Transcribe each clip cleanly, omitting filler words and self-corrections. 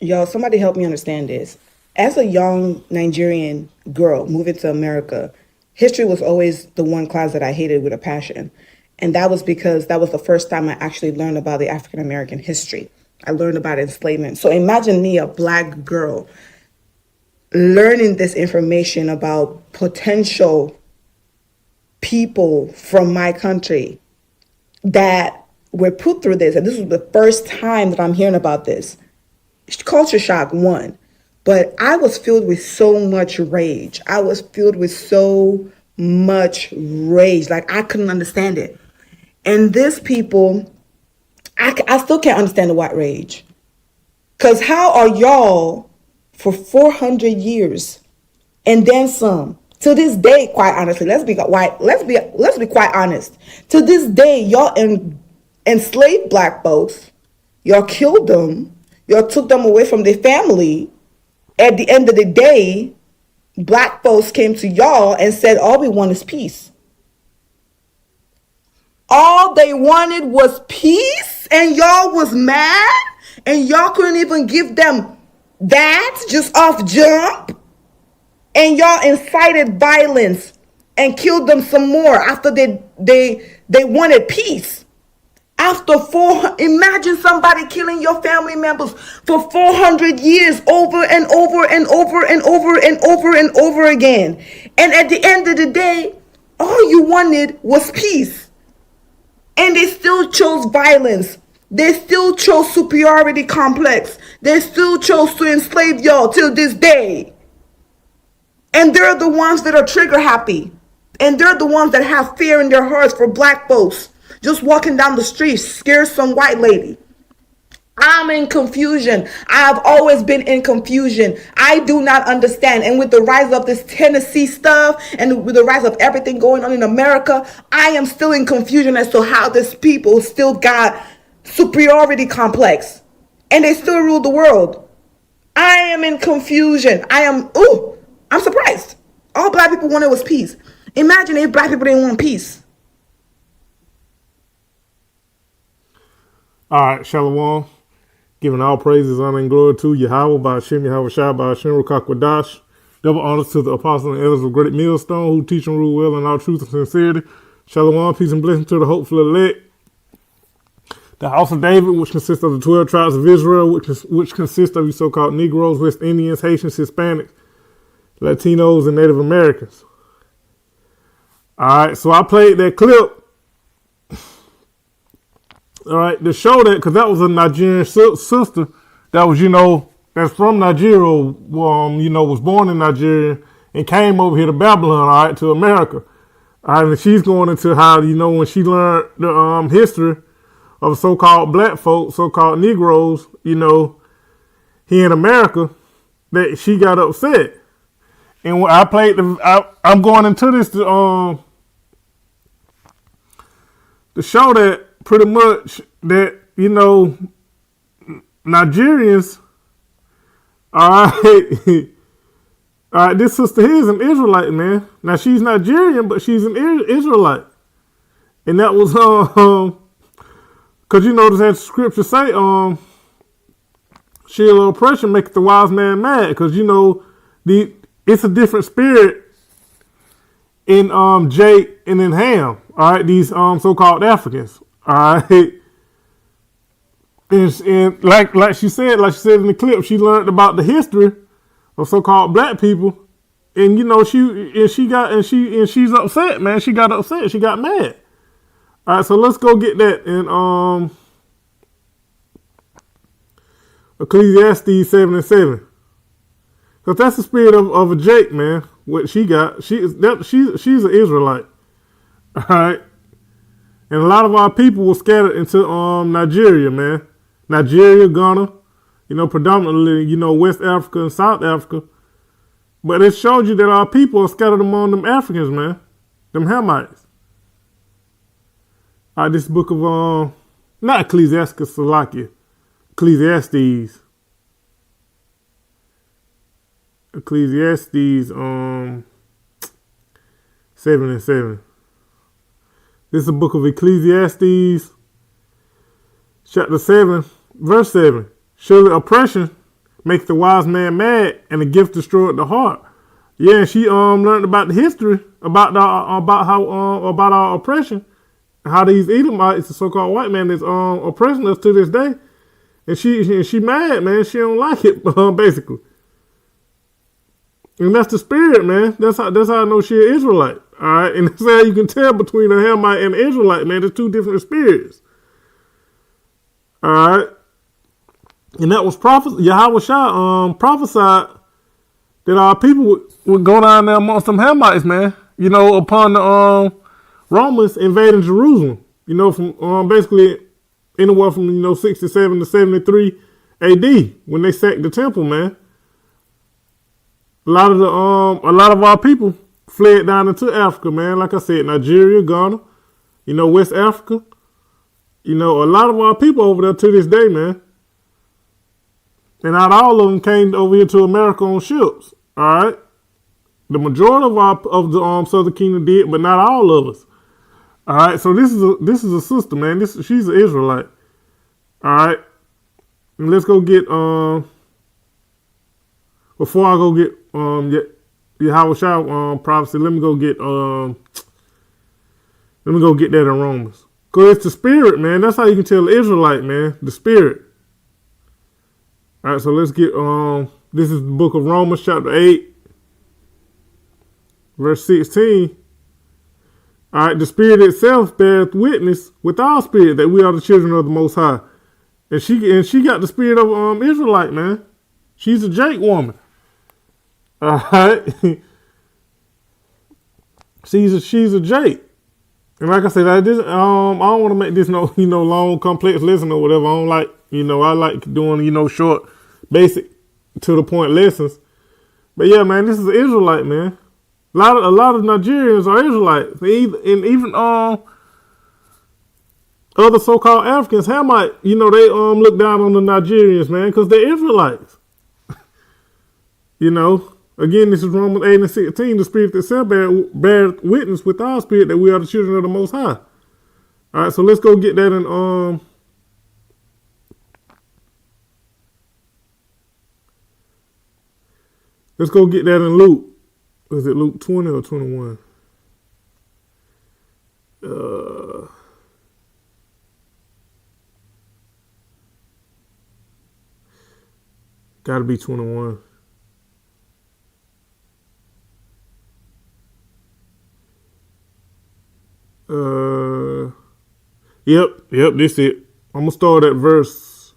Y'all, somebody help me understand this. As a young Nigerian girl moving to America, history was always the one class that I hated with a passion. And that was because that was the first time I actually learned about the African American history. I learned about enslavement. So imagine me, a black girl, learning this information about potential people from my country that were put through this. And this was the first time that I'm hearing about this. Culture shock, one. But I was filled with so much rage. I was filled with so much rage. Like, I couldn't understand it. And these people, I still can't understand the white rage. Because how are y'all for 400 years and then some? To this day, quite honestly, let's be quite honest. To this day, y'all enslaved black folks, y'all killed them, y'all took them away from their family. At the end of the day, black folks came to y'all and said, all we want is peace. All they wanted was peace, and y'all was mad, and y'all couldn't even give them that just off jump. And y'all incited violence and killed them some more after they wanted peace. Imagine somebody killing your family members for 400 years over and over and over and over and over and over again. And at the end of the day, all you wanted was peace. And they still chose violence. They still chose superiority complex. They still chose to enslave y'all till this day. And they're the ones that are trigger happy. And they're the ones that have fear in their hearts for black folks. Just walking down the street, scared some white lady. I'm in confusion. I've always been in confusion. I do not understand. And with the rise of this Tennessee stuff and with the rise of everything going on in America, I am still in confusion as to how these people still got superiority complex. And they still rule the world. I am in confusion. I'm surprised. All black people wanted was peace. Imagine if black people didn't want peace. All right, Shalom. Giving all praises, honor, and glory to Yahweh, by Hashem, Yahweh Shai, by Hashem, Rukakwadash. Double honors to the apostles and elders of Great Millstone who teach and rule well in all truth and sincerity. Shalom, peace and blessing to the hopeful elect. The house of David, which consists of the 12 tribes of Israel, which consists of the so-called Negroes, West Indians, Haitians, Hispanics, Latinos, and Native Americans. All right, so I played that clip. All right, to show that, because that was a Nigerian sister that was, that's from Nigeria, was born in Nigeria and came over here to Babylon, all right, to America. All right, and she's going into how, when she learned the history of so-called black folks, so-called Negroes, here in America, that she got upset. And when I played I'm going into this to show that pretty much that, Nigerians, all right, all right, this sister here is an Israelite, man. Now, she's Nigerian, but she's an Israelite. And that was, because that scripture say, shield of oppression maketh the wise man mad, because, it's a different spirit in Jake and in Ham, all right, these so-called Africans. All right, and like she said in the clip, she learned about the history of so-called black people, and she's upset, man. She got upset. She got mad. All right, so let's go get that in Ecclesiastes 7:7, because that's the spirit of a Jake, man. What she got, she's an Israelite. All right. And a lot of our people were scattered into Nigeria, man. Nigeria, Ghana, predominantly, West Africa and South Africa. But it showed you that our people are scattered among them Africans, man. Them Hamites. All right, this book of, not Ecclesiastes, Salakia. Ecclesiastes. Ecclesiastes 7:7. This is the book of Ecclesiastes, chapter 7, verse 7. Surely oppression makes the wise man mad, and the gift destroyed the heart. Yeah, and she learned about the history about our oppression, how these Edomites, the so-called white man, is oppressing us to this day, and she mad, man. She don't like it, basically. And that's the spirit, man. That's how I know she an Israelite. All right, and that's how you can tell between a Hamite and an Israelite, man. There's two different spirits. All right, and that was Yahweh Shah prophesied that our people would go down there amongst some Hamites, man. You know, upon the Romans invading Jerusalem. You know, from basically anywhere from 67 to 73 A.D. when they sacked the temple, man. A lot of our people fled down into Africa, man. Like I said, Nigeria, Ghana, West Africa. A lot of our people over there to this day, man. And not all of them came over here to America on ships. All right, the majority of the Southern Kingdom did, but not all of us. All right, so this is a sister, man. She's an Israelite. All right, and let's go get before I go get Yahweh Shah prophecy. Let me go get that in Romans. Cause it's the spirit, man. That's how you can tell the Israelite, man. The spirit. All right, so let's get this is the book of Romans, chapter 8, verse 16. All right, the spirit itself beareth witness with our spirit that we are the children of the Most High. And she got the spirit of Israelite, man. She's a Jake woman. All right, she's a Jake. And like I said, I don't want to make this no long complex lesson or whatever. I don't like I like doing short, basic, to the point lessons. But yeah, man, this is an Israelite, man. A lot of Nigerians are Israelites, and even other so-called Africans, Hamite, they look down on the Nigerians, man, because they're Israelites. Again, this is Romans 8 and 16. The spirit itself bear witness with our spirit that we are the children of the Most High. All right, so let's go get that in let's go get that in Luke. Is it Luke 20 or 21? Gotta be 21. Yep, this it. I'm gonna start at verse.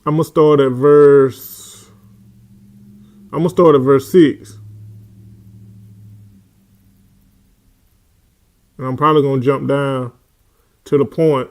I'm gonna start at verse 6. And I'm probably gonna jump down to the point,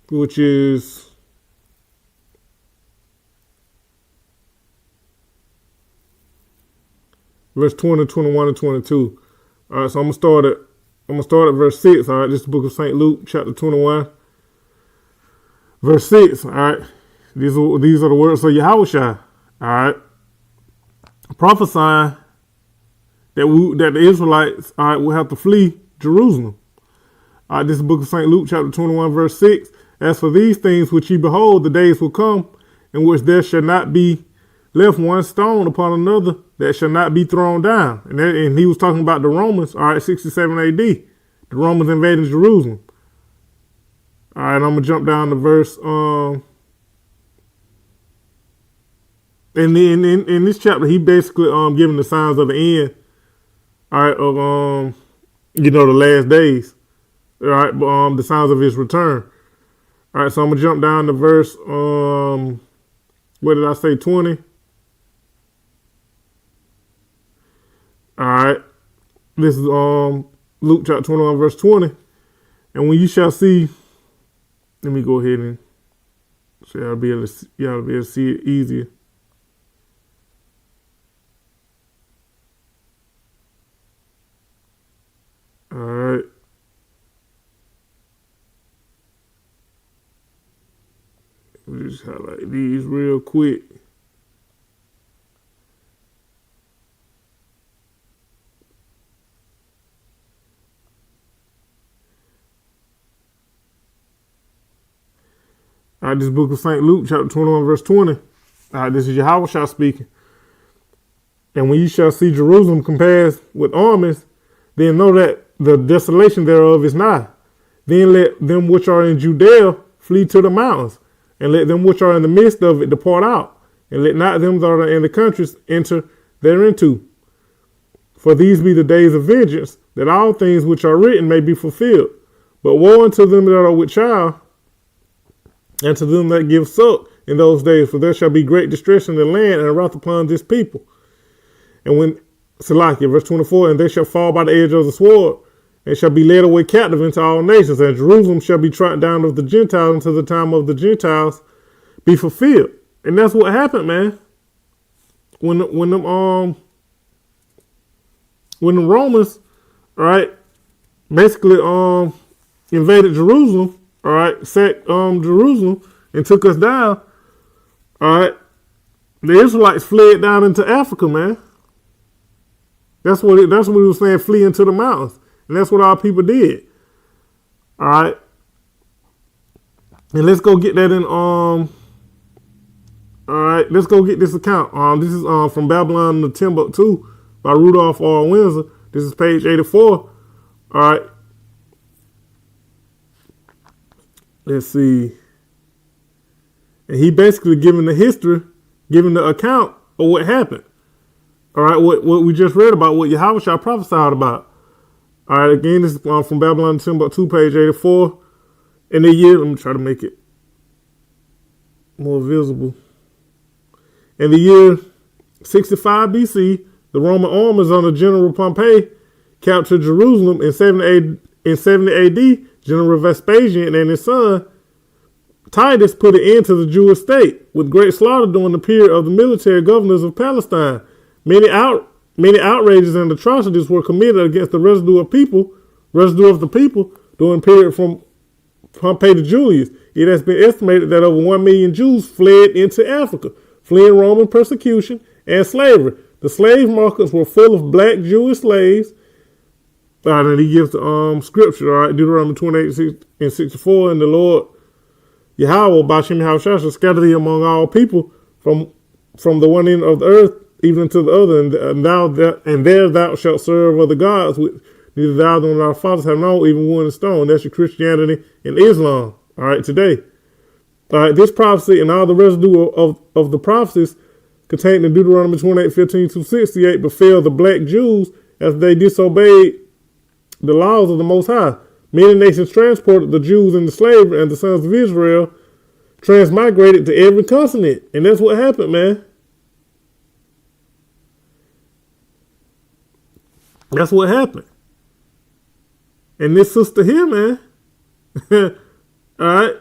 which is verse 20, 21, and 22. All right, so I'm gonna start at verse 6. All right, this is the book of St. Luke, chapter 21, verse 6. All right, these are the words of Yahweh Shai. All right, prophesying that the Israelites, all right, will have to flee Jerusalem. All right, this is the book of St. Luke, chapter 21, verse 6. As for these things which ye behold, the days will come in which there shall not be left one stone upon another that shall not be thrown down. And he was talking about the Romans, all right, 67 AD. The Romans invading Jerusalem. All right, I'm going to jump down to verse, in this chapter, he basically giving the signs of the end, all right, of, the last days, all right, the signs of his return. All right, so I'm going to jump down to verse, what did I say, 20? All right, this is Luke chapter 21, verse 20. And when you shall see, let me go ahead and so y'all be able to see it easier. All right. Let me just highlight these real quick. All right, this book of St. Luke, chapter 21, verse 20. All right, this is Yahweh speaking. And when you shall see Jerusalem compassed with armies, then know that the desolation thereof is nigh. Then let them which are in Judea flee to the mountains, and let them which are in the midst of it depart out, and let not them that are in the countries enter thereinto. For these be the days of vengeance, that all things which are written may be fulfilled. But woe unto them that are with child, and to them that give suck in those days, for there shall be great distress in the land, and wrath upon this people. And when, Salakia, verse 24, and they shall fall by the edge of the sword, and shall be led away captive into all nations, and Jerusalem shall be trodden down of the Gentiles until the time of the Gentiles be fulfilled. And that's what happened, man. When the Romans, all right, basically invaded Jerusalem, all right, sacked Jerusalem and took us down, all right, the Israelites fled down into Africa, man. That's what he was saying, flee into the mountains. And that's what our people did. All right. And let's go get that in, all right, let's go get this account. This is from Babylon to Timbuktu by Rudolph R. Windsor. This is page 84. All right. Let's see. And he basically giving the history, giving the account of what happened. All right, what we just read about, what Yahweh shall prophesied about. All right, again, this is from Babylon to Timbuktu, page 84. In the year, let me try to make it more visible. In the year 65 BC, the Roman armies under General Pompey captured Jerusalem. In 70 AD, General Vespasian and his son Titus put an end to the Jewish state with great slaughter during the period of the military governors of Palestine. Many outrages and atrocities were committed against the residue of the people during the period from Pompey to Julius. It has been estimated that over 1 million Jews fled into Africa, fleeing Roman persecution and slavery. The slave markets were full of black Jewish slaves. All right, and he gives the scripture, all right, Deuteronomy 28 and 64, and the Lord Yahweh, Bashem Yahweh shall scatter thee among all people from the one end of the earth even to the other, and there thou shalt serve other gods, which neither thou nor our fathers have known, even wood and stone. That's your Christianity and Islam, all right, today. All right, this prophecy and all the residue of the prophecies contained in Deuteronomy 28:15-68 befell the black Jews as they disobeyed the laws of the Most High. Many nations transported the Jews into slavery, and the sons of Israel transmigrated to every continent. And that's what happened, man. That's what happened. And this sister here, man, all right,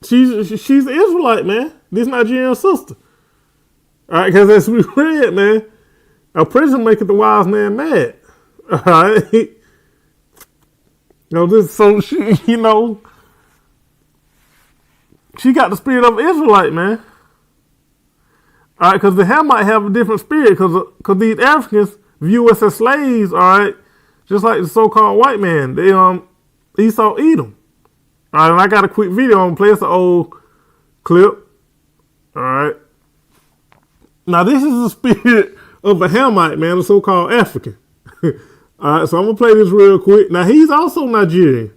she's an Israelite, man. This Nigerian sister. All right, because as we read, man, oppression maketh the wise man mad. All right. She got the spirit of Israelite, man. All right, because the Hamite have a different spirit, because these Africans view us as slaves, all right, just like the so-called white man. They Esau eat them. All right, and I got a quick video on play. It's an old clip. All right. Now this is the spirit of a Hamite, man, a so-called African. All right, so I'm gonna play this real quick. Now he's also Nigerian,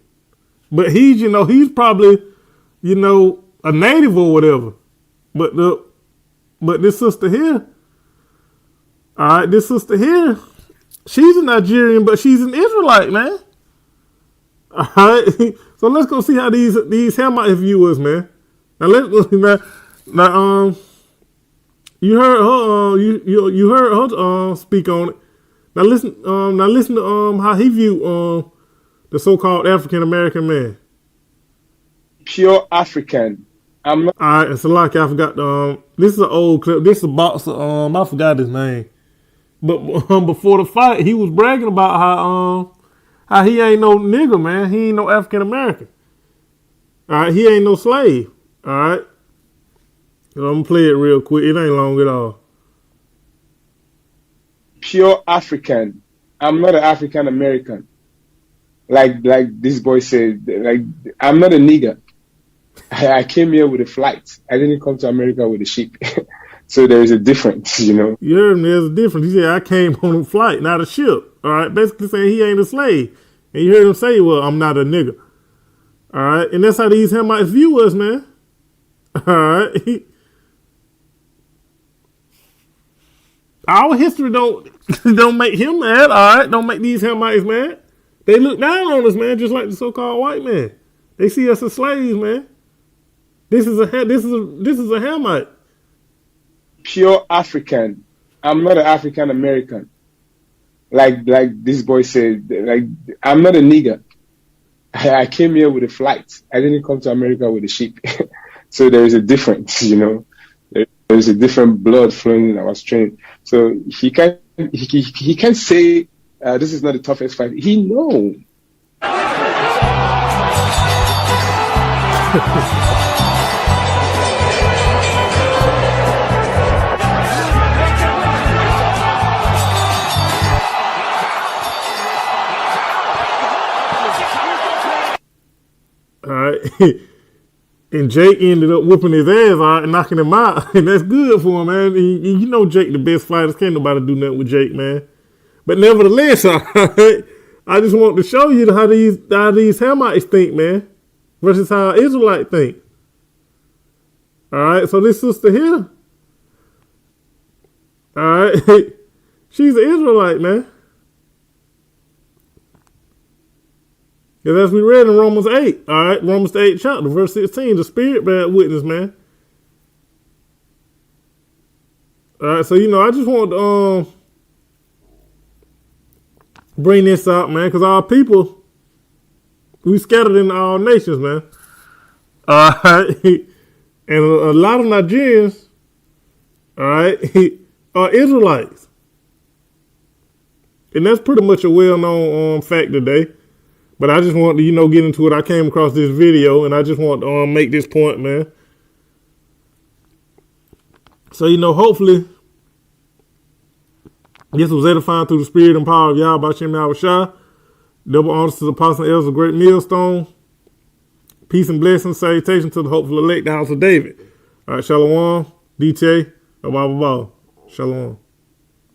but he's probably, a native or whatever. But this sister here, all right, she's a Nigerian, but she's an Israelite, man. All right, so let's go see how these Hamite view us, man. Now you heard her, you heard her speak on it. Now listen to how he viewed the so-called African American man. Pure African. I'm not. All right, and so like I forgot. This is an old clip. This is a boxer. I forgot his name. But before the fight, he was bragging about how he ain't no nigger, man. He ain't no African American. All right, he ain't no slave. All right. So I'm gonna play it real quick. It ain't long at all. Pure African. I'm not an African American. Like this boy said, like I'm not a nigger. I came here with a flight. I didn't come to America with a ship. So there is a difference, you know. You heard me, there's a difference. He said, I came on a flight, not a ship. All right, basically saying he ain't a slave. And you heard him say, well, I'm not a nigga. All right, and that's how these Hamites view us, man. All right. Our history don't make him mad. All right, don't make these Hamites mad. They look down on us, man, just like the so-called white man. They see us as slaves, man. This is a Hamite. Pure African. I'm not an African American. Like this boy said, like I'm not a nigger. I came here with a flight. I didn't come to America with a ship. So there is a difference, you know. There is a different blood flowing in our stream. So he can't say this is not the toughest fight. He knows. All right. And Jake ended up whooping his ass, all right, and knocking him out. And that's good for him, man. You know Jake the best fighters. Can't nobody do nothing with Jake, man. But nevertheless, all right, I just want to show you how these Hamites think, man, versus how Israelites think. All right, so this sister here, all right, she's an Israelite, man. Because as we read in Romans 8, all right, Romans the 8th chapter, verse 16, the Spirit bear witness, man. All right, so, I just want to bring this out, man, because our people, we scattered in all nations, man. All right, and a lot of Nigerians, all right, are Israelites. And that's pretty much a well-known fact today. But I just want to, get into it. I came across this video, and I just want to make this point, man. So, hopefully, this was edifying through the spirit and power of Yahweh Shem Yahushua. Double honors to the apostle and elders of Great Millstone. Peace and blessings, salutation to the hopeful elect, the house of David. All right, Shalom, DT, Shalom.